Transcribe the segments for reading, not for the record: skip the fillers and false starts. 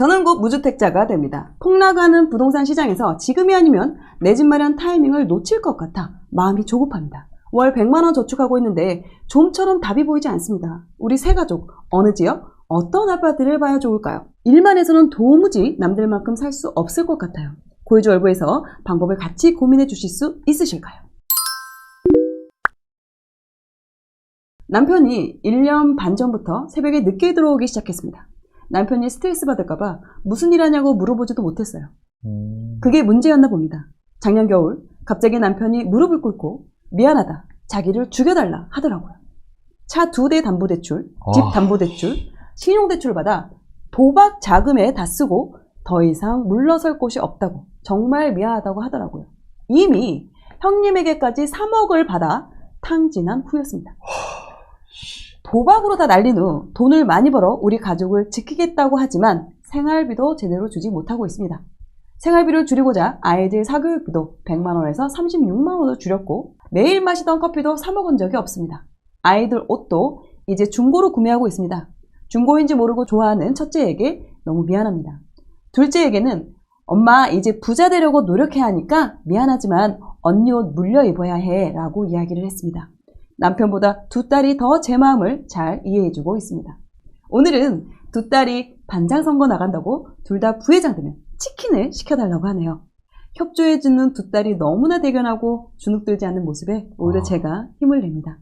저는 곧 무주택자가 됩니다. 폭락하는 부동산 시장에서 지금이 아니면 내 집 마련 타이밍을 놓칠 것 같아 마음이 조급합니다. 월 100만 원 저축하고 있는데 좀처럼 답이 보이지 않습니다. 우리 세 가족 어느 지역 어떤 아파트를 봐야 좋을까요? 일만 해서는 도무지 남들만큼 살 수 없을 것 같아요. 고유주 월부에서 방법을 같이 고민해 주실 수 있으실까요? 남편이 1년 반 전부터 새벽에 늦게 들어오기 시작했습니다. 남편이 스트레스 받을까봐 무슨 일 하냐고 물어보지도 못했어요. 그게 문제였나 봅니다. 작년 겨울 갑자기 남편이 무릎을 꿇고 미안하다, 자기를 죽여달라 하더라고요. 차 2대 담보대출, 집 담보대출, 신용대출을 받아 도박 자금에 다 쓰고 더 이상 물러설 곳이 없다고 정말 미안하다고 하더라고요. 이미 형님에게까지 3억을 받아 탕진한 후였습니다. 도박으로 다 날린 후 돈을 많이 벌어 우리 가족을 지키겠다고 하지만 생활비도 제대로 주지 못하고 있습니다. 생활비를 줄이고자 아이들 사교육비도 100만 원에서 36만 원으로 줄였고 매일 마시던 커피도 사 먹은 적이 없습니다. 아이들 옷도 이제 중고로 구매하고 있습니다. 중고인지 모르고 좋아하는 첫째에게 너무 미안합니다. 둘째에게는 엄마 이제 부자 되려고 노력해야 하니까 미안하지만 언니 옷 물려 입어야 해 라고 이야기를 했습니다. 남편보다 두 딸이 더 제 마음을 잘 이해해주고 있습니다. 오늘은 두 딸이 반장 선거 나간다고 둘 다 부회장 되면 치킨을 시켜달라고 하네요. 협조해주는 두 딸이 너무나 대견하고 주눅들지 않는 모습에 오히려 제가 힘을 냅니다.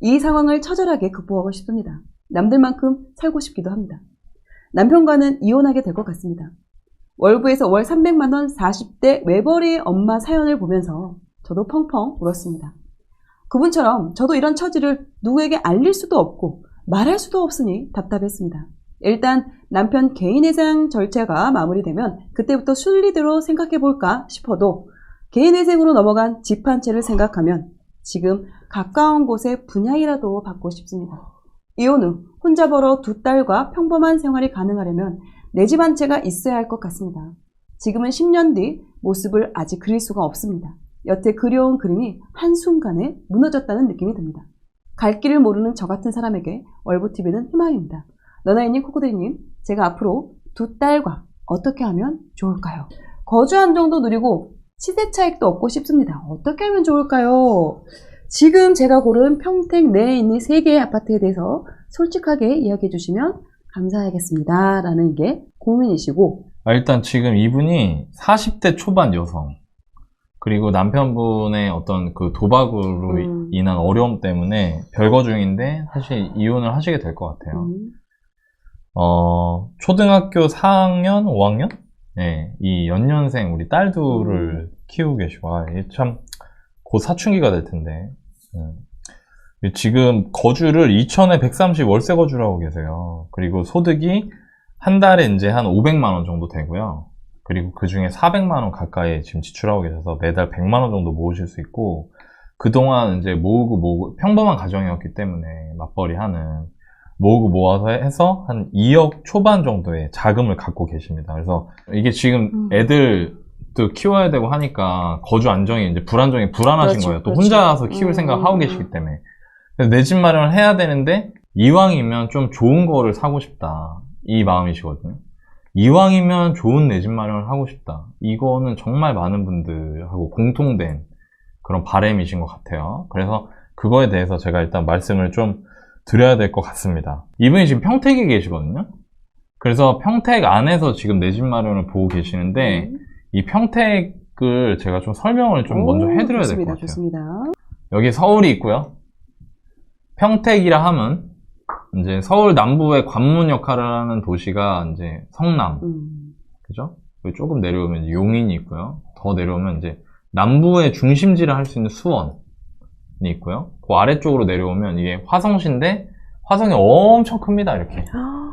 이 상황을 처절하게 극복하고 싶습니다. 남들만큼 살고 싶기도 합니다. 남편과는 이혼하게 될 것 같습니다. 월부에서 월 300만 원 40대 외벌이 엄마 사연을 보면서 저도 펑펑 울었습니다. 그분처럼 저도 이런 처지를 누구에게 알릴 수도 없고 말할 수도 없으니 답답했습니다. 일단 남편 개인회생 절차가 마무리되면 그때부터 순리대로 생각해볼까 싶어도 개인회생으로 넘어간 집 한 채를 생각하면 지금 가까운 곳에 분양이라도 받고 싶습니다. 이혼 후 혼자 벌어 두 딸과 평범한 생활이 가능하려면 내 집 한 채가 있어야 할 것 같습니다. 지금은 10년 뒤 모습을 아직 그릴 수가 없습니다. 여태 그려온 그림이 한순간에 무너졌다는 느낌이 듭니다. 갈 길을 모르는 저 같은 사람에게 월부TV는 희망입니다. 너나이님, 코코데이님, 제가 앞으로 두 딸과 어떻게 하면 좋을까요? 거주 안정도 누리고 시세 차익도 얻고 싶습니다. 어떻게 하면 좋을까요? 지금 제가 고른 평택 내에 있는 3개의 아파트에 대해서 솔직하게 이야기해 주시면 감사하겠습니다. 라는 게 고민이시고 일단 지금 이분이 40대 초반 여성 그리고 남편분의 어떤 그 도박으로 인한 어려움 때문에 별거 중인데 사실 이혼을 하시게 될 것 같아요. 초등학교 4학년, 5학년? 네, 이 연년생 우리 딸 둘을 키우고 계시고, 이게 참, 곧 사춘기가 될 텐데. 지금 거주를 2천에 130 월세 거주를 하고 계세요. 그리고 소득이 한 달에 이제 한 500만 원 정도 되고요. 그리고 그 중에 400만 원 가까이 지금 지출하고 계셔서 매달 100만 원 정도 모으실 수 있고, 그동안 이제 모으고 평범한 가정이었기 때문에 맞벌이 하는 모으고 모아서 해서 한 2억 초반 정도의 자금을 갖고 계십니다. 그래서 이게 지금 애들도 키워야 되고 하니까 거주 안정이 이제 불안하신 그렇죠, 거예요. 또 그렇죠. 혼자서 키울 생각 하고 계시기 때문에. 그래서 내 집 마련을 해야 되는데 이왕이면 좀 좋은 거를 사고 싶다. 이 마음이시거든요. 이왕이면 좋은 내 집 마련을 하고 싶다. 이거는 정말 많은 분들하고 공통된 그런 바람이신 것 같아요. 그래서 그거에 대해서 제가 일단 말씀을 좀 드려야 될 것 같습니다. 이분이 지금 평택에 계시거든요. 그래서 평택 안에서 지금 내 집 마련을 보고 계시는데 이 평택을 제가 좀 설명을 좀 먼저 해드려야 될 것 같아요. 좋습니다. 여기 서울이 있고요. 평택이라 하면 이제 서울 남부의 관문 역할을 하는 도시가 이제 성남, 그죠? 조금 내려오면 이제 용인이 있고요. 더 내려오면 이제 남부의 중심지를 할 수 있는 수원이 있고요. 그 아래쪽으로 내려오면 이게 화성시인데 화성이 엄청 큽니다. 이렇게.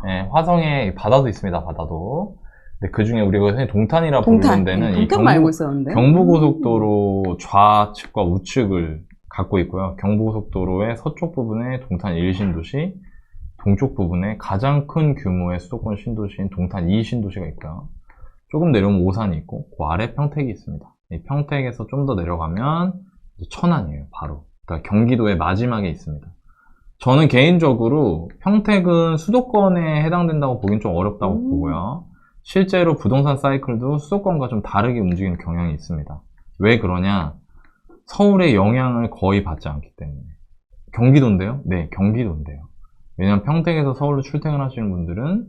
네, 화성에 바다도 있습니다. 바다도. 근데 그 중에 우리가 흔히 동탄이라 부르는 데는 이 경부고속도로 좌측과 우측을 갖고 있고요. 경부고속도로의 서쪽 부분에 동탄 1신도시, 동쪽 부분에 가장 큰 규모의 수도권 신도시인 동탄 2신도시가 있고요. 조금 내려오면 오산이 있고 그 아래 평택이 있습니다. 이 평택에서 좀 더 내려가면 천안이에요. 바로. 그러니까 경기도의 마지막에 있습니다. 저는 개인적으로 평택은 수도권에 해당된다고 보긴 좀 어렵다고 보고요. 실제로 부동산 사이클도 수도권과 좀 다르게 움직이는 경향이 있습니다. 왜 그러냐? 서울의 영향을 거의 받지 않기 때문에. 경기도인데요? 네, 경기도인데요. 왜냐면 평택에서 서울로 출퇴근하시는 분들은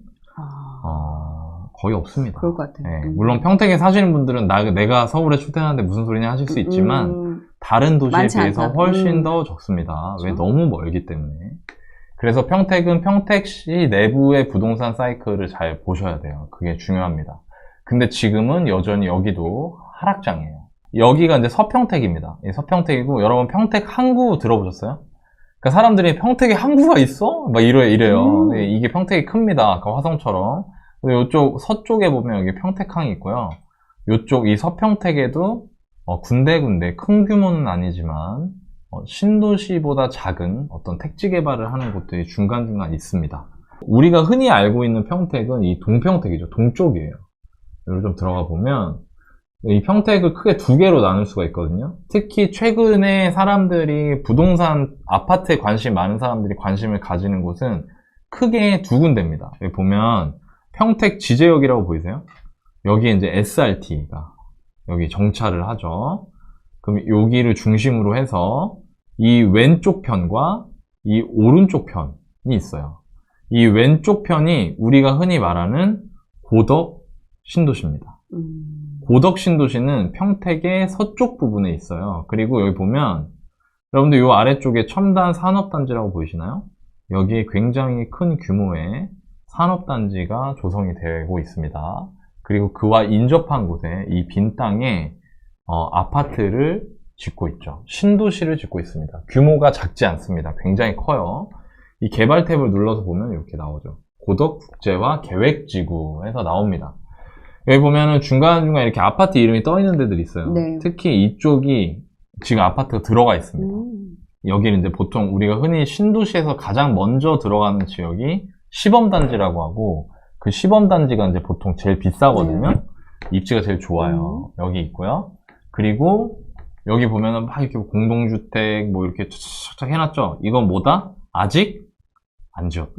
거의 없습니다. 그럴 것 같아요. 네, 물론 평택에 사시는 분들은 내가 서울에 출퇴근하는데 무슨 소리냐 하실 수 있지만 다른 도시에 많지 비해서 않다. 훨씬 더 적습니다. 왜? 그렇죠. 너무 멀기 때문에. 그래서 평택은 평택시 내부의 부동산 사이클을 잘 보셔야 돼요. 그게 중요합니다. 근데 지금은 여전히 여기도 하락장이에요. 여기가 이제 서평택입니다. 서평택이고, 여러분 평택 항구 들어보셨어요? 그러니까 사람들이 평택에 항구가 있어? 막 이래요. 네, 이게 평택이 큽니다. 아까 화성처럼. 그리고 이쪽 서쪽에 보면 여기 평택항이 있고요. 이쪽 이 서평택에도 군데군데 큰 규모는 아니지만 신도시보다 작은 어떤 택지 개발을 하는 곳들이 중간중간 있습니다. 우리가 흔히 알고 있는 평택은 이 동평택이죠. 동쪽이에요. 여기 좀 들어가 보면 이 평택을 크게 두 개로 나눌 수가 있거든요. 특히 최근에 사람들이 부동산 아파트에 관심 많은 사람들이 관심을 가지는 곳은 크게 두 군데입니다. 여기 보면 평택 지제역이라고 보이세요? 여기에 이제 SRT가 여기 정차를 하죠. 그럼 여기를 중심으로 해서 이 왼쪽 편과 이 오른쪽 편이 있어요. 이 왼쪽 편이 우리가 흔히 말하는 고덕 신도시입니다. 고덕 신도시는 평택의 서쪽 부분에 있어요. 그리고 여기 보면 여러분들 이 아래쪽에 첨단 산업단지라고 보이시나요? 여기에 굉장히 큰 규모의 산업단지가 조성이 되고 있습니다. 그리고 그와 인접한 곳에 이 빈 땅에 아파트를 짓고 있죠. 신도시를 짓고 있습니다. 규모가 작지 않습니다. 굉장히 커요. 이 개발 탭을 눌러서 보면 이렇게 나오죠. 고덕 국제화 계획지구에서 나옵니다. 여기 보면은 중간중간 이렇게 아파트 이름이 떠 있는 데들이 있어요. 네. 특히 이쪽이 지금 아파트가 들어가 있습니다. 여기는 이제 보통 우리가 흔히 신도시에서 가장 먼저 들어가는 지역이 시범단지라고 하고, 그 시범단지가 이제 보통 제일 비싸거든요. 네. 입지가 제일 좋아요. 여기 있고요. 그리고 여기 보면은 막 이렇게 공동주택 뭐 이렇게 쫙쫙 해놨죠. 이건 뭐다? 아직 안 지었다.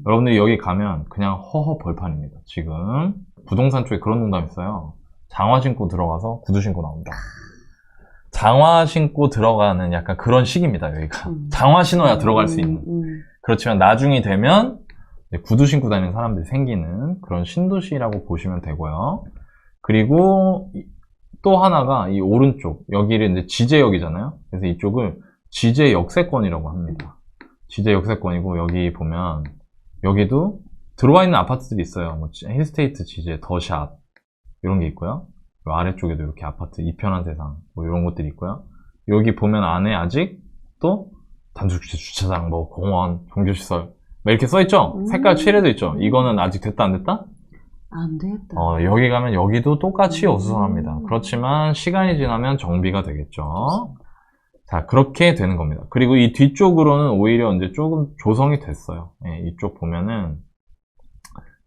여러분들이 여기 가면 그냥 허허 벌판입니다. 지금 부동산 쪽에 그런 농담 있어요. 장화 신고 들어가서 구두 신고 나온다. 장화 신고 들어가는 약간 그런 시기입니다. 여기가 장화 신어야 들어갈 수 있는. 그렇지만 나중이 되면 구두 신고 다니는 사람들이 생기는 그런 신도시라고 보시면 되고요. 그리고 또 하나가 이 오른쪽, 여기를 이제 지제역이잖아요. 그래서 이쪽을 지제역세권이라고 합니다. 지제역세권이고, 여기 보면 여기도 들어와 있는 아파트들이 있어요. 뭐 힐스테이트 지제, 더샷 이런 게 있고요. 아래쪽에도 이렇게 아파트 이편한 세상 뭐 이런 것들이 있고요. 여기 보면 안에 아직 또 단독주택 주차장, 뭐 공원, 종교시설 뭐 이렇게 써있죠? 색깔 칠해져 있죠? 이거는 아직 됐다 안 됐다? 안 됐다. 여기 가면 여기도 똑같이 어수선합니다. 그렇지만 시간이 지나면 정비가 되겠죠. 자, 그렇게 되는 겁니다. 그리고 이 뒤쪽으로는 오히려 이제 조금 조성이 됐어요. 예, 이쪽 보면은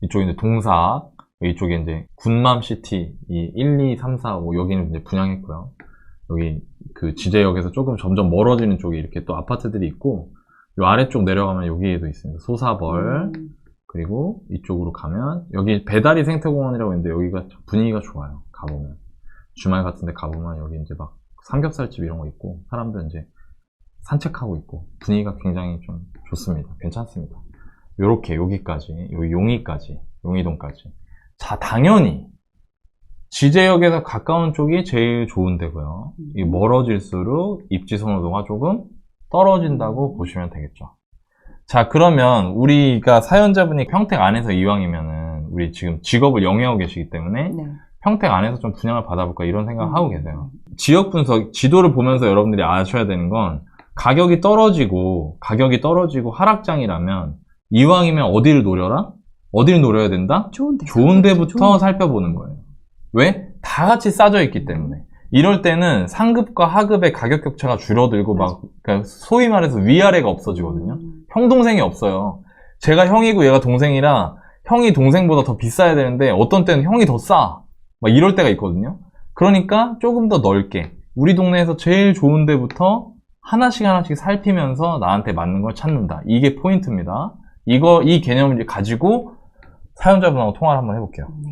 이쪽에 이제 동사, 이쪽에 이제 군맘시티, 이 1, 2, 3, 4, 5 여기는 이제 분양했고요. 여기 그 지제역에서 조금 점점 멀어지는 쪽에 이렇게 또 아파트들이 있고, 요 아래쪽 내려가면 여기에도 있습니다. 소사벌. 그리고 이쪽으로 가면 여기 배다리 생태공원이라고 있는데 여기가 분위기가 좋아요. 가보면 주말 같은데 가보면 여기 이제 막 삼겹살집 이런 거 있고 사람들 이제 산책하고 있고 분위기가 굉장히 좀 좋습니다. 괜찮습니다. 요렇게 여기까지, 여기 용이까지, 용이동까지. 자, 당연히 지제역에서 가까운 쪽이 제일 좋은 데고요. 이 멀어질수록 입지 선호도가 조금 떨어진다고 보시면 되겠죠. 자, 그러면 우리가 사연자분이 평택 안에서 이왕이면은 우리 지금 직업을 영위하고 계시기 때문에 네. 평택 안에서 좀 분양을 받아볼까 이런 생각을 하고 계세요. 지역 분석, 지도를 보면서 여러분들이 아셔야 되는 건 가격이 떨어지고 하락장이라면 이왕이면 어디를 노려라? 어디를 노려야 된다? 좋은 데부터 살펴보는 거예요. 왜? 다 같이 싸져 있기 때문에. 이럴 때는 상급과 하급의 가격 격차가 줄어들고 막 그러니까 소위 말해서 위아래가 없어지거든요. 형 동생이 없어요. 제가 형이고 얘가 동생이라 형이 동생보다 더 비싸야 되는데 어떤 때는 형이 더 싸. 막 이럴 때가 있거든요. 그러니까 조금 더 넓게 우리 동네에서 제일 좋은 데부터 하나씩 살피면서 나한테 맞는 걸 찾는다. 이게 포인트입니다. 이 개념을 가지고 사연자분하고 통화를 한번 해볼게요. 네.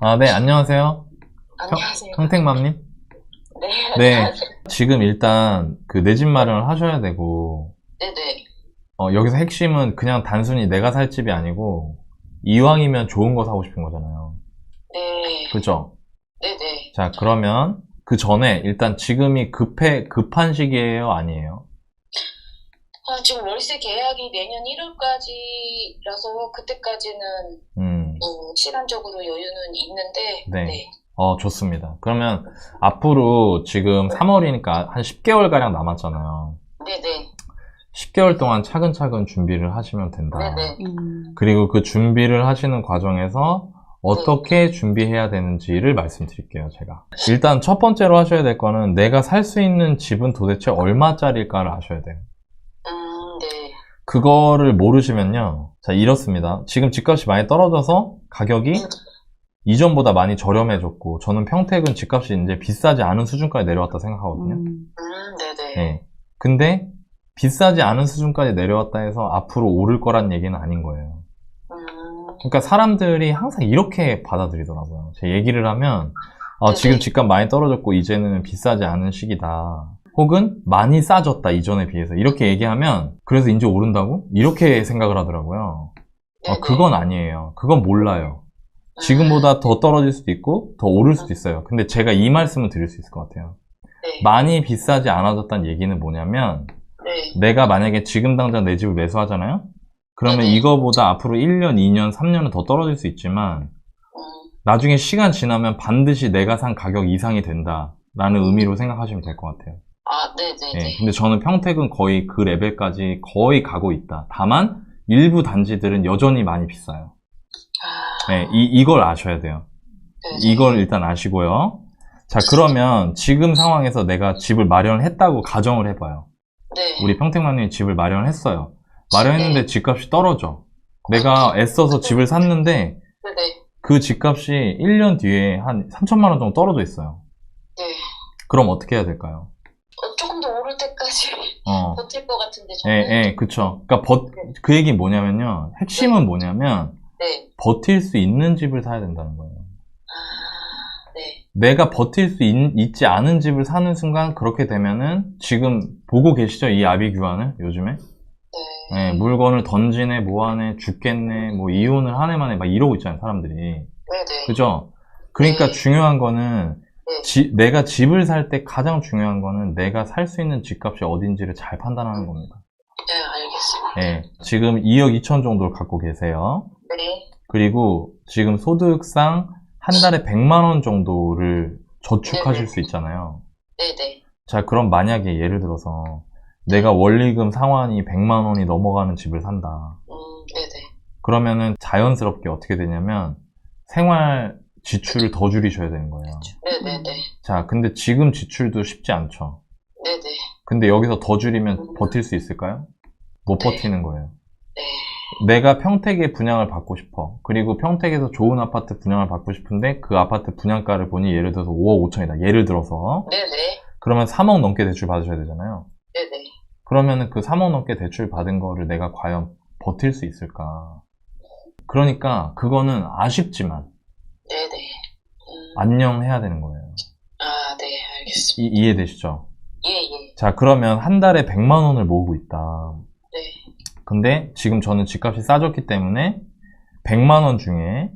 아, 네, 안녕하세요. 안녕하세요. 평택맘님? 네, 네. 안녕하세요. 지금 일단 그 내 집 마련을 하셔야 되고, 네네. 여기서 핵심은 그냥 단순히 내가 살 집이 아니고, 이왕이면 좋은 거 사고 싶은 거잖아요. 네. 그죠? 네네. 자, 그러면 그 전에 일단 지금이 급한 시기예요? 아니에요? 지금 월세 계약이 내년 1월까지라서 그때까지는 시간적으로 여유는 있는데. 네. 네. 좋습니다. 그러면 앞으로 지금 3월이니까 한 10개월가량 남았잖아요. 네네. 10개월 동안 차근차근 준비를 하시면 된다. 네네. 그리고 그 준비를 하시는 과정에서 어떻게 준비해야 되는지를 말씀드릴게요, 제가. 일단 첫 번째로 하셔야 될 거는 내가 살 수 있는 집은 도대체 얼마짜리일까를 아셔야 돼요. 네. 그거를 모르시면요. 자, 이렇습니다. 지금 집값이 많이 떨어져서 가격이 이전보다 많이 저렴해졌고, 저는 평택은 집값이 이제 비싸지 않은 수준까지 내려왔다 생각하거든요. 네네. 네. 근데 비싸지 않은 수준까지 내려왔다 해서 앞으로 오를 거란 얘기는 아닌 거예요. 그러니까 사람들이 항상 이렇게 받아들이더라고요. 제 얘기를 하면 지금 집값 많이 떨어졌고 이제는 비싸지 않은 시기다. 혹은 많이 싸졌다 이전에 비해서 이렇게 얘기하면 그래서 이제 오른다고? 이렇게 생각을 하더라고요. 그건 아니에요. 그건 몰라요. 지금보다 더 떨어질 수도 있고 더 오를 수도 있어요. 근데 제가 이 말씀을 드릴 수 있을 것 같아요. 네. 많이 비싸지 않아졌다는 얘기는 뭐냐면 네. 내가 만약에 지금 당장 내 집을 매수하잖아요? 그러면 이거보다 앞으로 1년, 2년, 3년은 더 떨어질 수 있지만 나중에 시간 지나면 반드시 내가 산 가격 이상이 된다라는 의미로 생각하시면 될 것 같아요. 네네네. 네, 근데 저는 평택은 거의 그 레벨까지 거의 가고 있다. 다만 일부 단지들은 여전히 많이 비싸요. 네, 이걸 아셔야 돼요. 네네. 이걸 일단 아시고요. 자, 그러면 지금 상황에서 내가 집을 마련했다고 가정을 해봐요. 네. 우리 평택맘님이 집을 마련했어요. 마련했는데 집값이 떨어져. 내가 애써서 집을 샀는데 네네. 그 집값이 1년 뒤에 한 3천만 원 정도 떨어져 있어요. 네. 그럼 어떻게 해야 될까요? 조금 더 오를 때까지 버틸 것 같은데 예, 저는. 예, 그쵸. 그러니까 그 얘기는 뭐냐면요. 핵심은 뭐냐면 네. 버틸 수 있는 집을 사야 된다는 거예요. 네. 내가 버틸 수 있지 않은 집을 사는 순간 그렇게 되면은 지금 보고 계시죠? 이 아비규환을 요즘에? 네. 네, 물건을 던지네, 뭐하네, 죽겠네, 뭐 이혼을 하네 마네 막 이러고 있잖아요, 사람들이. 네네. 그죠? 그러니까 네. 중요한 거는 네. 내가 집을 살 때 가장 중요한 거는 내가 살 수 있는 집값이 어딘지를 잘 판단하는 겁니다. 네, 알겠습니다. 네, 지금 2억 2천 정도를 갖고 계세요. 네. 그리고 지금 소득상 한 달에 100만 원 정도를 저축하실 수 있잖아요. 네네. 자, 그럼 만약에 예를 들어서 내가 원리금 상환이 100만 원이 넘어가는 집을 산다. 네네. 그러면은 자연스럽게 어떻게 되냐면 생활 지출을 더 줄이셔야 되는 거예요. 네네네. 자, 근데 지금 지출도 쉽지 않죠. 네네. 근데 여기서 더 줄이면 버틸 수 있을까요? 못 네. 버티는 거예요. 네. 내가 평택에 분양을 받고 싶어. 그리고 평택에서 좋은 아파트 분양을 받고 싶은데 그 아파트 분양가를 보니 예를 들어서 5억 5천이다. 예를 들어서. 네네. 그러면 3억 넘게 대출 받으셔야 되잖아요. 네네. 그러면은 그 3억 넘게 대출 받은 거를 내가 과연 버틸 수 있을까? 그러니까 그거는 아쉽지만 네네. 안녕해야 되는 거예요. 네, 알겠습니다. 이해되시죠? 예. 자, 그러면 한 달에 100만 원을 모으고 있다. 네. 근데 지금 저는 집값이 싸졌기 때문에 100만 원 중에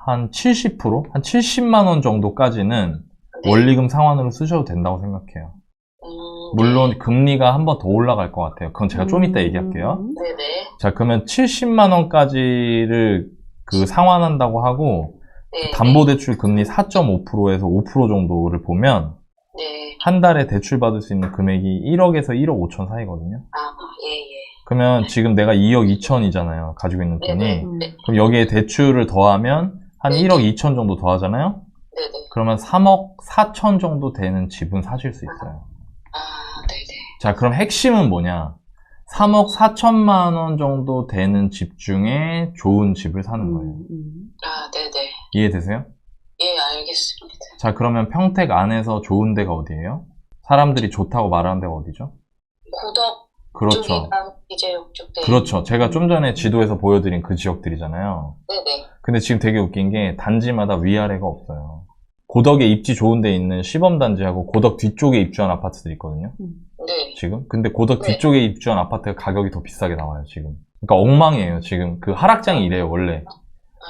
한 70%? 한 70만 원 정도까지는 네. 원리금 상환으로 쓰셔도 된다고 생각해요. 물론 금리가 한 번 더 올라갈 것 같아요. 그건 제가 좀 이따 얘기할게요. 네네. 자, 그러면 70만 원까지를 그 상환한다고 하고 네. 담보대출 금리 4.5%에서 5% 정도를 보면 네. 한 달에 대출 받을 수 있는 금액이 1억에서 1억 5천 사이거든요. 예. 그러면 지금 내가 2억 2천이잖아요. 가지고 있는 돈이. 네네. 그럼 여기에 대출을 더하면 한 1억 2천 정도 더하잖아요. 네네. 그러면 3억 4천 정도 되는 집은 사실 수 있어요. 네네. 자, 그럼 핵심은 뭐냐? 3억 4천만 원 정도 되는 집 중에 좋은 집을 사는 거예요. 네네. 이해되세요? 예, 알겠습니다. 자, 그러면 평택 안에서 좋은 데가 어디예요? 사람들이 좋다고 말하는 데가 어디죠? 고덕 그렇죠. 쪽이랑 이재역 쪽. 네. 그렇죠. 제가 좀 전에 지도에서 보여드린 그 지역들이잖아요. 네네. 근데 지금 되게 웃긴 게 단지마다 위아래가 없어요. 고덕에 입지 좋은 데 있는 시범단지하고 고덕 뒤쪽에 입주한 아파트들이 있거든요. 네. 지금. 근데 고덕 네. 뒤쪽에 입주한 아파트가 가격이 더 비싸게 나와요, 지금. 그러니까 엉망이에요, 지금. 그 하락장이 이래요, 원래.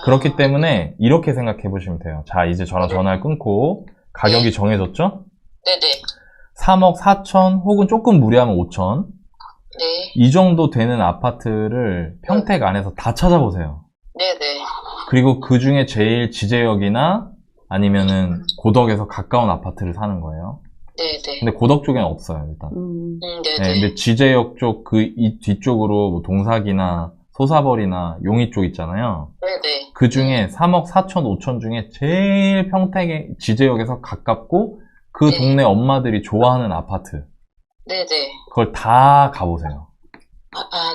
그렇기 때문에 이렇게 생각해 보시면 돼요. 자, 이제 저랑 전화를 끊고 가격이 정해졌죠? 네네. 3억 4천 혹은 조금 무리하면 5천. 네. 이 정도 되는 아파트를 평택 안에서 다 찾아보세요. 네네. 그리고 그 중에 제일 지제역이나 아니면은 고덕에서 가까운 아파트를 사는 거예요. 네네. 근데 고덕 쪽에는 없어요, 일단. 네네. 네, 근데 지제역 쪽 이 뒤쪽으로 뭐 동사기나 소사벌이나 용희 쪽 있잖아요. 네네. 그 중에 3억 4천, 5천 중에 제일 평택의 지제역에서 가깝고 그 네. 동네 엄마들이 좋아하는 아파트. 네네. 그걸 다 가보세요.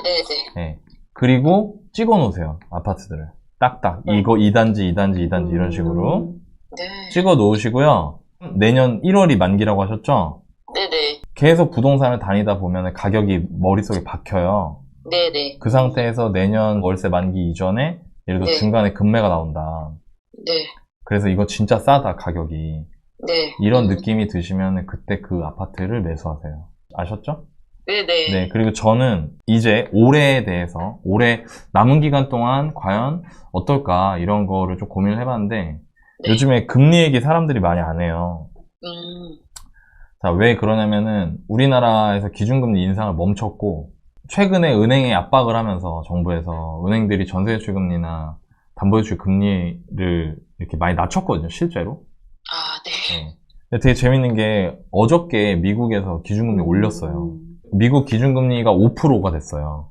네네. 네. 그리고 찍어 놓으세요, 아파트들을. 딱딱. 이거 2단지, 2단지, 2단지 이런 식으로 네. 찍어 놓으시고요. 내년 1월이 만기라고 하셨죠? 네네. 계속 부동산을 다니다 보면 가격이 머릿속에 박혀요. 네네. 그 상태에서 내년 월세 만기 이전에 예를 들어 네. 중간에 금매가 나온다. 네. 그래서 이거 진짜 싸다, 가격이. 네. 이런 느낌이 드시면 그때 그 아파트를 매수하세요. 아셨죠? 네네. 네, 그리고 저는 이제 올해에 대해서, 올해 남은 기간 동안 과연 어떨까, 이런 거를 좀 고민을 해봤는데, 네. 요즘에 금리 얘기 사람들이 많이 안 해요. 자, 왜 그러냐면은, 우리나라에서 기준금리 인상을 멈췄고, 최근에 은행에 압박을 하면서, 정부에서, 은행들이 전세대출금리나 담보대출 금리를 이렇게 많이 낮췄거든요, 실제로. 네. 네. 근데 되게 재밌는 게, 어저께 미국에서 기준금리 올렸어요. 미국 기준금리가 5%가 됐어요.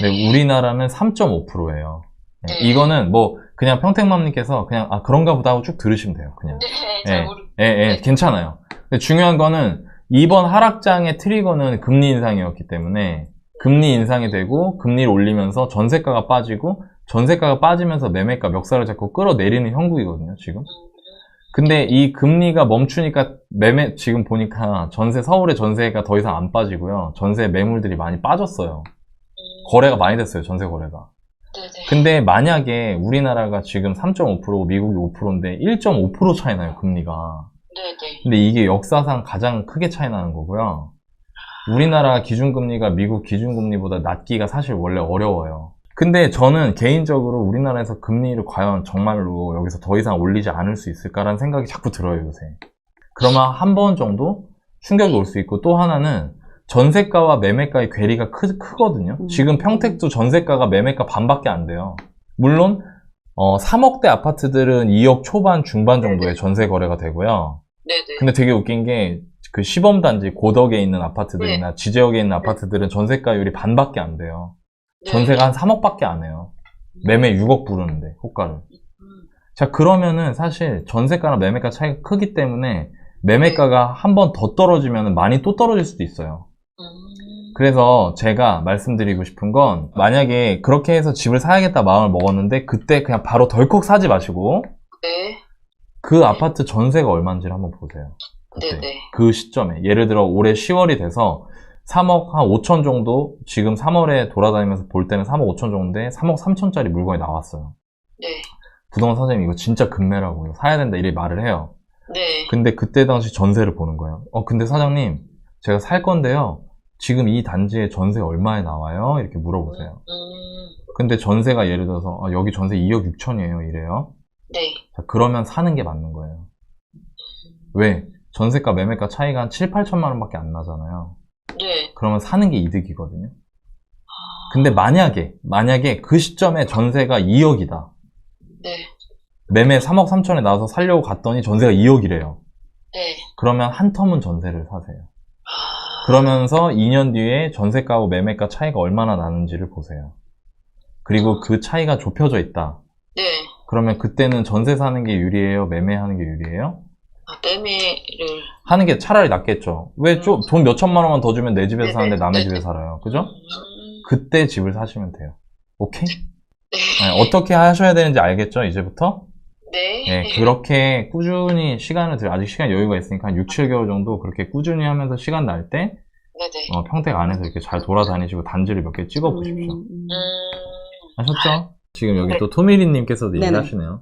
네. 근데 우리나라는 3.5%예요. 네. 이거는 뭐 그냥 평택맘님께서 그냥 그런가 보다 하고 쭉 들으시면 돼요. 그냥. 네. 예, 잘 예, 괜찮아요. 근데 중요한 거는 이번 하락장의 트리거는 금리 인상이었기 때문에 금리 인상이 되고 금리를 올리면서 전세가가 빠지고 전세가가 빠지면서 매매가 멱살을 잡고 끌어내리는 형국이거든요, 지금. 근데 이 금리가 멈추니까 지금 보니까 서울의 전세가 더 이상 안 빠지고요. 전세 매물들이 많이 빠졌어요. 거래가 많이 됐어요, 전세 거래가. 네네. 근데 만약에 우리나라가 지금 3.5%고 미국이 5%인데 1.5% 차이 나요, 금리가. 네네. 근데 이게 역사상 가장 크게 차이 나는 거고요. 우리나라 기준금리가 미국 기준금리보다 낮기가 사실 원래 어려워요. 근데 저는 개인적으로 우리나라에서 금리를 과연 정말로 여기서 더 이상 올리지 않을 수 있을까라는 생각이 자꾸 들어요, 요새. 그러면 한 번 정도 충격이 올 수 있고, 또 하나는 전세가와 매매가의 괴리가 크거든요. 지금 평택도 전세가가 매매가 반밖에 안 돼요. 물론 3억대 아파트들은 2억 초반 중반 정도의 전세 거래가 되고요. 네네. 근데 되게 웃긴 게 그 시범단지 고덕에 있는 아파트들이나 지제역에 있는 아파트들은 전세가율이 반밖에 안 돼요. 전세가 한 3억밖에 안 해요. 매매 6억 부르는데, 호가를. 자, 그러면은 사실 전세가랑 매매가 차이가 크기 때문에 매매가가 한 번 더 떨어지면 많이 또 떨어질 수도 있어요. 그래서 제가 말씀드리고 싶은 건, 만약에 그렇게 해서 집을 사야겠다 마음을 먹었는데 그때 그냥 바로 덜컥 사지 마시고 네. 그 아파트 전세가 얼마인지를 한번 보세요. 그때. 네네. 그 시점에. 예를 들어 올해 10월이 돼서 3억 한 5천 정도, 지금 3월에 돌아다니면서 볼 때는 3억 5천 정도인데 3억 3천짜리 물건이 나왔어요. 네. 부동산 선생님 이거 진짜 금매라고 사야 된다 이렇게 말을 해요. 네. 근데 그때 당시 전세를 보는 거예요. 근데 사장님 제가 살 건데요, 지금 이 단지에 전세 얼마에 나와요? 이렇게 물어보세요. 근데 전세가 예를 들어서 여기 전세 2억 6천이에요 이래요. 네. 자, 그러면 사는 게 맞는 거예요. 왜? 전세가 매매가 차이가 한 7, 8천만 원밖에 안 나잖아요. 네. 그러면 사는 게 이득이거든요. 근데 만약에 그 시점에 전세가 2억이다. 네. 매매 3억 3천에 나와서 살려고 갔더니 전세가 2억이래요. 네. 그러면 한 텀은 전세를 사세요. 그러면서 2년 뒤에 전세가하고 매매가 차이가 얼마나 나는지를 보세요. 그리고 그 차이가 좁혀져 있다. 네. 그러면 그때는 전세 사는 게 유리해요? 매매하는 게 유리해요? 매매를 하는 게 차라리 낫겠죠. 왜 돈 몇 천만 원만 더 주면 내 집에서 네네. 사는데 남의 네네. 집에 살아요. 그죠? 그때 집을 사시면 돼요. 오케이? 네. 네, 어떻게 하셔야 되는지 알겠죠? 이제부터? 네. 네, 그렇게 꾸준히 아직 시간 여유가 있으니까 한 6, 7개월 정도 그렇게 꾸준히 하면서 시간 날 때 네네. 평택 안에서 이렇게 잘 돌아다니시고 단지를 몇 개 찍어 보십시오. 아셨죠? 지금 여기 네. 또 토미리님께서도 네네. 얘기하시네요.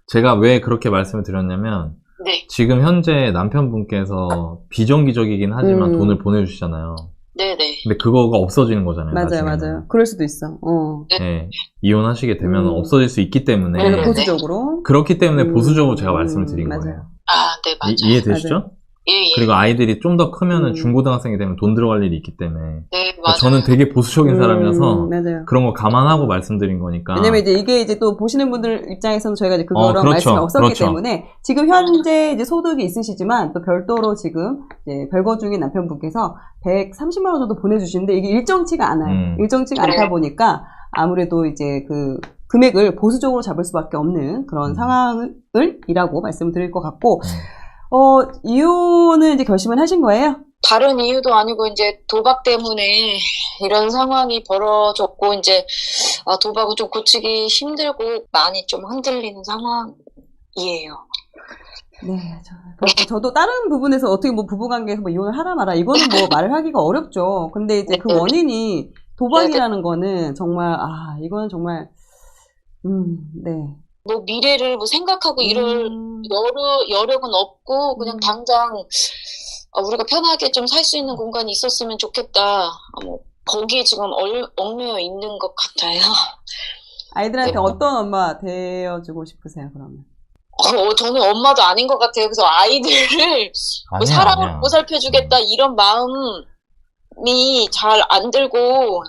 제가 왜 그렇게 말씀을 드렸냐면, 네. 지금 현재 남편분께서 비정기적이긴 하지만 돈을 보내주시잖아요. 네네. 근데 그거가 없어지는 거잖아요. 맞아요, 나중에는. 맞아요. 그럴 수도 있어. 네, 이혼하시게 되면 음. 없어질 수 있기 때문에 그래서 네. 보수적으로. 그렇기 때문에 보수적으로 제가 말씀을 드린 맞아요. 거예요. 아, 네, 맞아요. 이해되시죠? 맞아요. 예, 예. 그리고 아이들이 좀 더 크면은 음. 중고등학생이 되면 돈 들어갈 일이 있기 때문에 네, 그러니까 맞아요. 저는 되게 보수적인 사람이라서 맞아요. 그런 거 감안하고 말씀드린 거니까. 왜냐면 이제 이게 이제 또 보시는 분들 입장에서는 저희가 이제 그거랑 그렇죠. 말씀이 없었기 그렇죠. 때문에 지금 현재 이제 소득이 있으시지만 또 별도로 지금 이제 별거 중인 남편분께서 130만 원 정도 보내주시는데 이게 일정치가 않아요. 일정치가 네. 않다 보니까 아무래도 이제 그 금액을 보수적으로 잡을 수밖에 없는 그런 상황을이라고 말씀을 드릴 것 같고, 이혼을 이제 결심을 하신 거예요? 다른 이유도 아니고 이제 도박 때문에 이런 상황이 벌어졌고 이제 도박은 좀 고치기 힘들고 많이 좀 흔들리는 상황이에요. 네, 저도 다른 부분에서 어떻게 뭐 부부관계에서 뭐 이혼을 하라 마라 이거는 뭐 말을 하기가 어렵죠. 근데 이제 그 원인이 도박이라는 거는 정말 이거는 정말 네. 뭐 미래를 뭐 생각하고 이럴 여력은 없고 그냥 당장 우리가 편하게 좀 살 수 있는 공간이 있었으면 좋겠다. 뭐 거기에 지금 얽매여 있는 것 같아요. 아이들한테 네. 어떤 엄마 되어주고 싶으세요, 그러면? 저는 엄마도 아닌 것 같아요. 그래서 아이들을 뭐 사랑으로 보살펴주겠다 이런 마음이 잘 안 들고.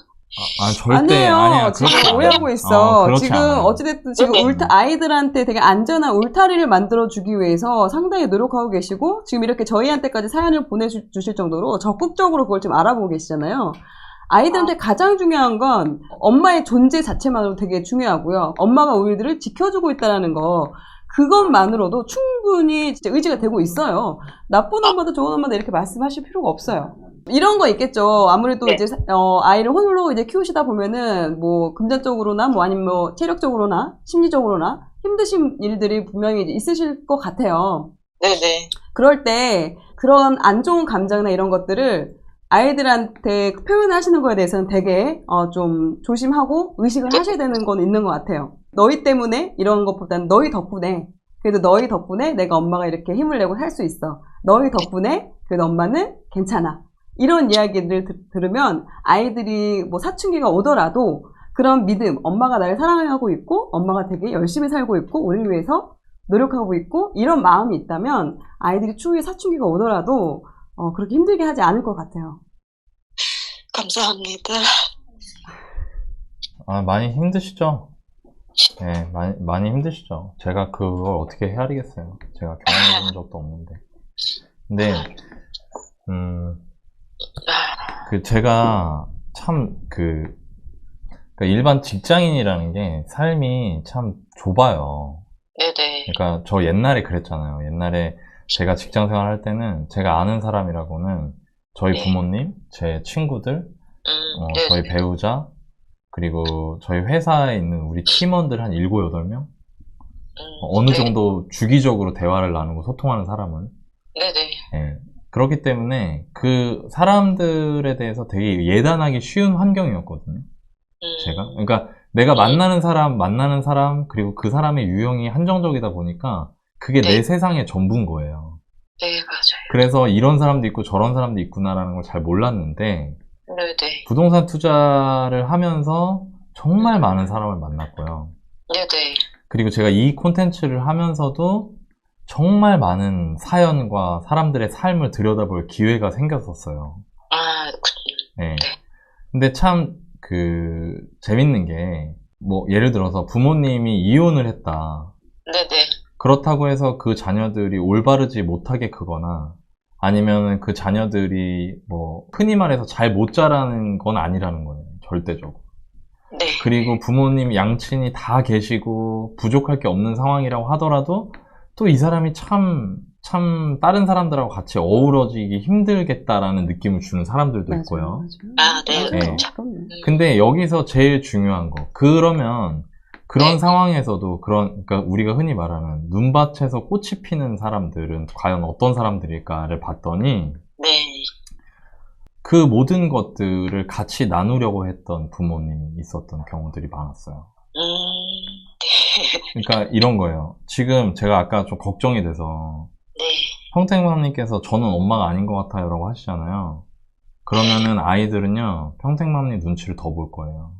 절대 아니에요. 지금 오해하고 있어. 지금 않아요. 어찌됐든 지금 아이들한테 되게 안전한 울타리를 만들어주기 위해서 상당히 노력하고 계시고 지금 이렇게 저희한테까지 사연을 보내주실 정도로 적극적으로 그걸 좀 알아보고 계시잖아요. 아이들한테 가장 중요한 건 엄마의 존재 자체만으로 되게 중요하고요. 엄마가 우리들을 지켜주고 있다는 거 그것만으로도 충분히 진짜 의지가 되고 있어요. 나쁜 엄마도 좋은 엄마도 이렇게 말씀하실 필요가 없어요. 이런 거 있겠죠. 아무래도 네. 이제 아이를 홀로 이제 키우시다 보면은 뭐 금전적으로나 뭐 아니면 뭐 체력적으로나 심리적으로나 힘드신 일들이 분명히 이제 있으실 것 같아요. 네네. 그럴 때 그런 안 좋은 감정이나 이런 것들을 아이들한테 표현을 하시는 거에 대해서는 되게 좀 조심하고 의식을 하셔야 되는 건 있는 것 같아요. 너희 때문에 이런 것보다는 너희 덕분에 그래도 너희 덕분에 내가 엄마가 이렇게 힘을 내고 살 수 있어. 너희 덕분에 그래도 엄마는 괜찮아. 이런 이야기를 들으면 아이들이 뭐 사춘기가 오더라도 그런 믿음, 엄마가 나를 사랑하고 있고 엄마가 되게 열심히 살고 있고 우리를 위해서 노력하고 있고 이런 마음이 있다면 아이들이 추후에 사춘기가 오더라도 그렇게 힘들게 하지 않을 것 같아요. 감사합니다. 많이 힘드시죠? 네, 많이 힘드시죠? 제가 그걸 어떻게 헤아리겠어요? 제가 경험해본 적도 없는데. 근데, 제가 참 그러니까 일반 직장인이라는 게 삶이 참 좁아요. 네네. 그러니까 저 옛날에 그랬잖아요. 옛날에 제가 직장 생활할 때는 제가 아는 사람이라고는 저희 네. 부모님, 제 친구들, 네네. 저희 배우자, 그리고 저희 회사에 있는 우리 팀원들 한 7, 8명? 어느 네. 정도 주기적으로 대화를 나누고 소통하는 사람은. 네네. 예. 그렇기 때문에 그 사람들에 대해서 되게 예단하기 쉬운 환경이었거든요. 제가. 그러니까 내가 만나는 사람, 그리고 그 사람의 유형이 한정적이다 보니까 그게 네. 내 세상의 전부인 거예요. 네, 맞아요. 그래서 이런 사람도 있고 저런 사람도 있구나라는 걸 잘 몰랐는데 네네. 부동산 투자를 하면서 정말 많은 사람을 만났고요. 네네. 그리고 제가 이 콘텐츠를 하면서도 정말 많은 사연과 사람들의 삶을 들여다볼 기회가 생겼었어요. 그렇군요. 네. 근데 참 재밌는 게 뭐 예를 들어서 부모님이 이혼을 했다. 네네. 그렇다고 해서 그 자녀들이 올바르지 못하게 크거나 아니면 그 자녀들이 뭐 흔히 말해서 잘 못 자라는 건 아니라는 거예요. 절대적으로. 네. 그리고 부모님 양친이 다 계시고 부족할 게 없는 상황이라고 하더라도 또 이 사람이 참 다른 사람들하고 같이 어우러지기 힘들겠다라는 느낌을 주는 사람들도 있고요. 네. 네. 근데 여기서 제일 중요한 거. 그러면 그런 네. 상황에서도 그러니까 우리가 흔히 말하는 눈밭에서 꽃이 피는 사람들은 과연 어떤 사람들일까를 봤더니 네. 그 모든 것들을 같이 나누려고 했던 부모님이 있었던 경우들이 많았어요. 그러니까 이런 거예요. 지금 제가 아까 좀 걱정이 돼서 네. 평택맘님께서 저는 엄마가 아닌 것 같아요 라고 하시잖아요. 그러면은 아이들은요, 평택맘님 눈치를 더 볼 거예요.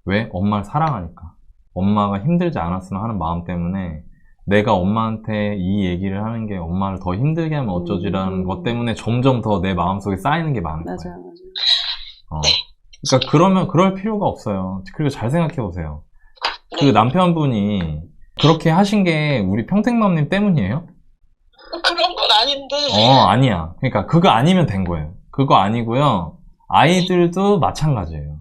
왜? 엄마를 사랑하니까. 엄마가 힘들지 않았으면 하는 마음 때문에 내가 엄마한테 이 얘기를 하는 게 엄마를 더 힘들게 하면 어쩌지라는 것 때문에 점점 더 내 마음속에 쌓이는 게 많은 거예요. 맞아요. 그러니까 그러면 그럴 필요가 없어요. 그리고 잘 생각해 보세요. 그 남편분이 그렇게 하신 게 우리 평택맘님 때문이에요? 그런 건 아닌데. 아니야. 그러니까 그거 아니면 된 거예요. 그거 아니고요. 아이들도 마찬가지예요.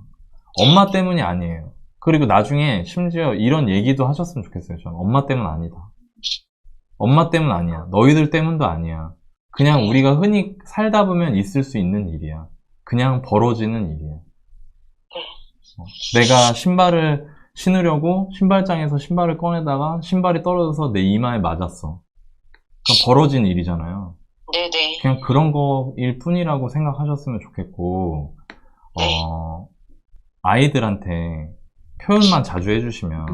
엄마 때문이 아니에요. 그리고 나중에 심지어 이런 얘기도 하셨으면 좋겠어요. 저는 엄마 때문 아니다. 엄마 때문 아니야. 너희들 때문도 아니야. 그냥 우리가 흔히 살다 보면 있을 수 있는 일이야. 그냥 벌어지는 일이야. 내가 신발을 신으려고 신발장에서 신발을 꺼내다가 신발이 떨어져서 내 이마에 맞았어. 그러니까 벌어진 일이잖아요. 네네. 그냥 그런 거일 뿐이라고 생각하셨으면 좋겠고, 아이들한테 표현만 자주 해주시면,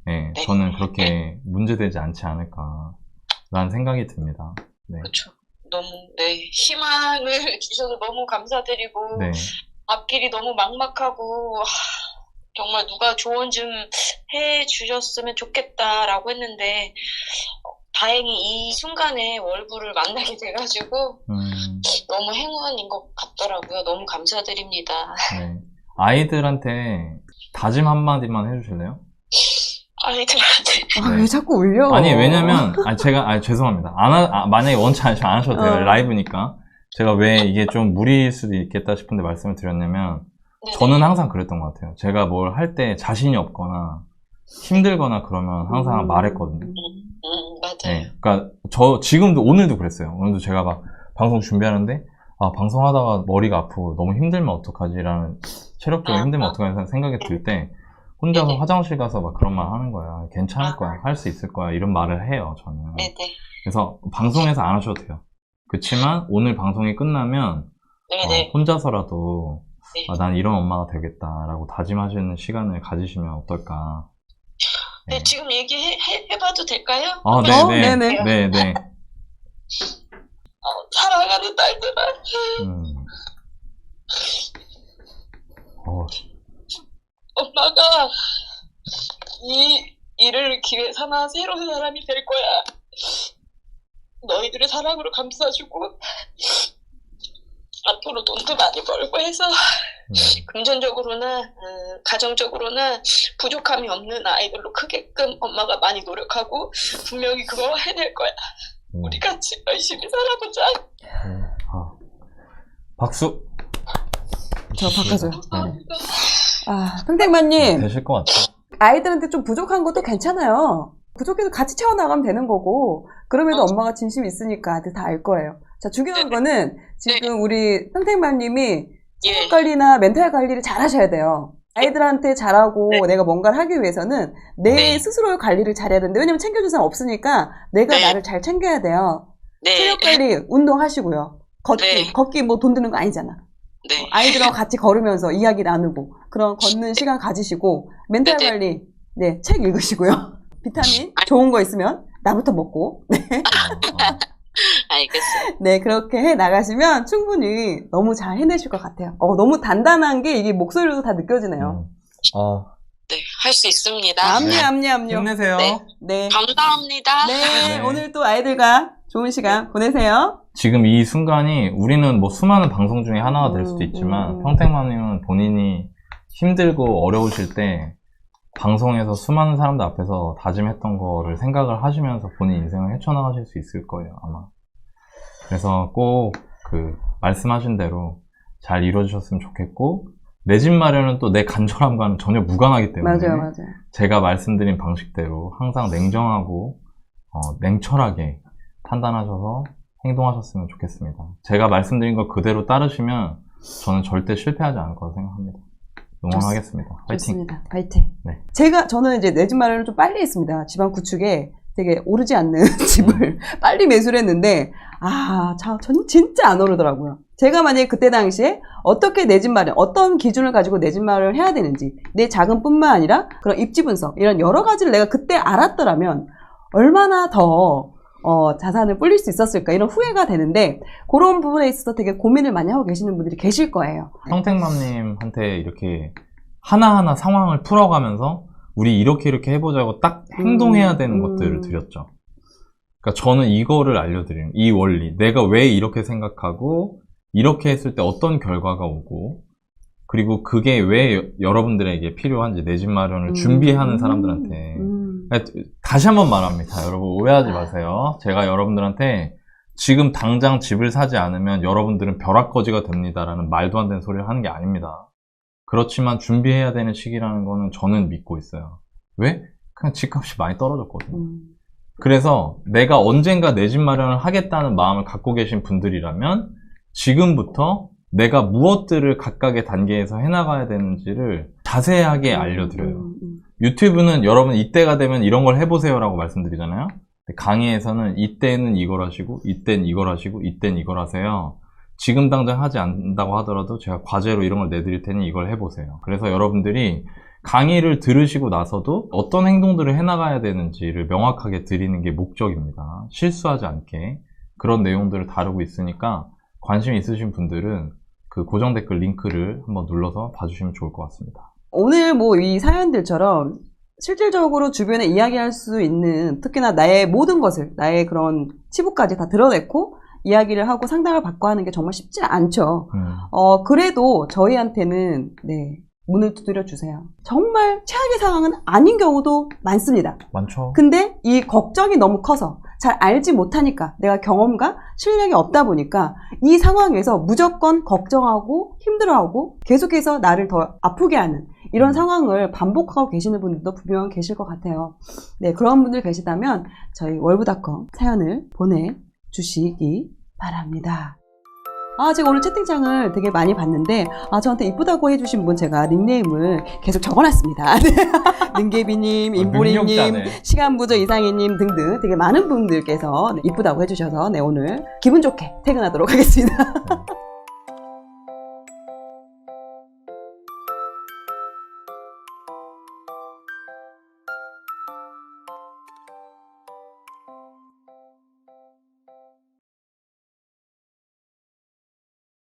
네, 저는 그렇게 문제되지 않지 않을까라는 생각이 듭니다. 네. 그렇죠. 너무 희망을 주셔서 너무 감사드리고 네. 앞길이 너무 막막하고 정말 누가 조언 좀 해주셨으면 좋겠다라고 했는데 다행히 이 순간에 월부를 만나게 돼가지고 너무 행운인 것 같더라고요. 너무 감사드립니다. 네. 아이들한테 다짐 한마디만 해주실래요? 아이들한테 왜 자꾸 울려? 아니, 왜냐면, 제가, 죄송합니다. 만약에 원치 안 하셔도 돼요. 라이브니까. 제가 왜 이게 좀 무리일 수도 있겠다 싶은데 말씀을 드렸냐면, 저는 항상 그랬던 것 같아요. 제가 뭘 할 때 자신이 없거나, 힘들거나 그러면 항상 말했거든요. 맞아요. 네. 그러니까, 지금도, 오늘도 그랬어요. 오늘도 제가 막 방송 준비하는데, 방송하다가 머리가 아프고 너무 힘들면 어떡하지라는, 체력적으로 힘들면 어떡하지 생각이 들 때, 혼자서 화장실 가서 막 그런 말 하는 거야. 괜찮을 거야. 할 수 있을 거야. 이런 말을 해요, 저는. 네네. 그래서 방송에서 안 하셔도 돼요. 그렇지만 오늘 방송이 끝나면 혼자서라도 난 이런 엄마가 되겠다라고 다짐하시는 시간을 가지시면 어떨까. 네, 지금 얘기해봐도 될까요? 네네. 사랑하는 딸들아. 엄마가 이 일을 기회 삼아 새로운 사람이 될 거야. 너희들의 사랑으로 감싸주고 앞으로 돈도 많이 벌고 해서 금전적으로나 가정적으로나 부족함이 없는 아이들로 크게끔 엄마가 많이 노력하고 분명히 그거 해낼 거야. 우리 같이 열심히 살아보자. 박수. 저 바꿔줘요. 평택맘님. 되실 것 같아요. 아이들한테 좀 부족한 것도 괜찮아요. 부족해서 같이 채워나가면 되는 거고, 그럼에도 엄마가 진심이 있으니까 아이들 다 알 거예요. 자, 중요한 거는 지금 우리 평택맘님이 체력 관리나 멘탈 관리를 잘 하셔야 돼요. 아이들한테 잘하고 내가 뭔가를 하기 위해서는 내 스스로의 관리를 잘해야 되는데, 왜냐면 챙겨줄 사람 없으니까 내가 나를 잘 챙겨야 돼요. 체력 관리, 운동하시고요. 걷기 뭐 돈 드는 거 아니잖아. 아이들하고 같이 걸으면서 이야기 나누고 그런 걷는 시간 가지시고 멘탈 관리 책 읽으시고요. 비타민 좋은 거 있으면 나부터 먹고 알겠어요. 네, 그렇게 해 나가시면 충분히 너무 잘 해내실 것 같아요. 너무 단단한 게 이게 목소리로도 다 느껴지네요. 네, 할 수 있습니다. 암요. 힘내세요. 네. 감사합니다. 네, 오늘 또 아이들과 좋은 시간 보내세요. 지금 이 순간이 우리는 뭐 수많은 방송 중에 하나가 될 수도 있지만 평택맘님은 본인이 힘들고 어려우실 때 방송에서 수많은 사람들 앞에서 다짐했던 거를 생각을 하시면서 본인 인생을 헤쳐나가실 수 있을 거예요, 아마. 그래서 꼭 말씀하신 대로 잘 이루어지셨으면 좋겠고, 내 집 마련은 또 내 간절함과는 전혀 무관하기 때문에 맞아요. 제가 말씀드린 방식대로 항상 냉정하고 냉철하게 판단하셔서 행동하셨으면 좋겠습니다. 제가 말씀드린 거 그대로 따르시면 저는 절대 실패하지 않을 거라고 생각합니다. 응원하겠습니다. 파이팅. 좋습니다. 파이팅. 네. 저는 이제 내 집 마련을 좀 빨리 했습니다. 집안 구축에 되게 오르지 않는 집을 빨리 매수를 했는데, 저는 진짜 안 오르더라고요. 제가 만약에 그때 당시에 어떻게 내 집 마련, 어떤 기준을 가지고 내 집 마련을 해야 되는지, 내 자금뿐만 아니라 그런 입지 분석, 이런 여러 가지를 내가 그때 알았더라면 얼마나 더 자산을 불릴 수 있었을까, 이런 후회가 되는데, 그런 부분에 있어서 되게 고민을 많이 하고 계시는 분들이 계실 거예요. 성택맘님한테 이렇게 하나하나 상황을 풀어가면서 우리 이렇게 해보자고 딱 행동해야 되는 것들을 드렸죠. 그러니까 저는 이거를 알려드리는, 이 원리, 내가 왜 이렇게 생각하고 이렇게 했을 때 어떤 결과가 오고, 그리고 그게 왜 여러분들에게 필요한지, 내 집 마련을 준비하는 사람들한테. 다시 한번 말합니다. 여러분 오해하지 마세요. 제가 여러분들한테 지금 당장 집을 사지 않으면 여러분들은 벼락거지가 됩니다라는 말도 안 되는 소리를 하는 게 아닙니다. 그렇지만 준비해야 되는 시기라는 거는 저는 믿고 있어요. 왜? 그냥 집값이 많이 떨어졌거든요. 그래서 내가 언젠가 내 집 마련을 하겠다는 마음을 갖고 계신 분들이라면 지금부터 내가 무엇들을 각각의 단계에서 해나가야 되는지를 자세하게 알려드려요. 유튜브는 여러분 이때가 되면 이런 걸 해보세요 라고 말씀드리잖아요. 강의에서는 이때는 이걸 하시고, 이땐 이걸 하시고, 이땐 이걸 하세요. 지금 당장 하지 않는다고 하더라도 제가 과제로 이런 걸 내드릴 테니 이걸 해보세요. 그래서 여러분들이 강의를 들으시고 나서도 어떤 행동들을 해나가야 되는지를 명확하게 드리는 게 목적입니다. 실수하지 않게 그런 내용들을 다루고 있으니까 관심 있으신 분들은 그 고정 댓글 링크를 한번 눌러서 봐주시면 좋을 것 같습니다. 오늘 뭐 이 사연들처럼 실질적으로 주변에 이야기할 수 있는, 특히나 나의 모든 것을, 나의 그런 치부까지 다 드러냈고 이야기를 하고 상담을 받고 하는 게 정말 쉽지 않죠. 그래도 저희한테는 문을 두드려 주세요. 정말 최악의 상황은 아닌 경우도 많습니다. 많죠. 근데 이 걱정이 너무 커서 잘 알지 못하니까, 내가 경험과 실력이 없다 보니까 이 상황에서 무조건 걱정하고 힘들어하고 계속해서 나를 더 아프게 하는 이런 상황을 반복하고 계시는 분들도 분명 계실 것 같아요. 네, 그런 분들 계시다면 저희 월브닷컴 사연을 보내주시기 바랍니다. 제가 오늘 채팅창을 되게 많이 봤는데, 저한테 이쁘다고 해주신 분 제가 닉네임을 계속 적어놨습니다. 능계비님, 임보리님, 능력자네. 시간부저 이상희님 등등 되게 많은 분들께서 이쁘다고 해주셔서 오늘 기분 좋게 퇴근하도록 하겠습니다.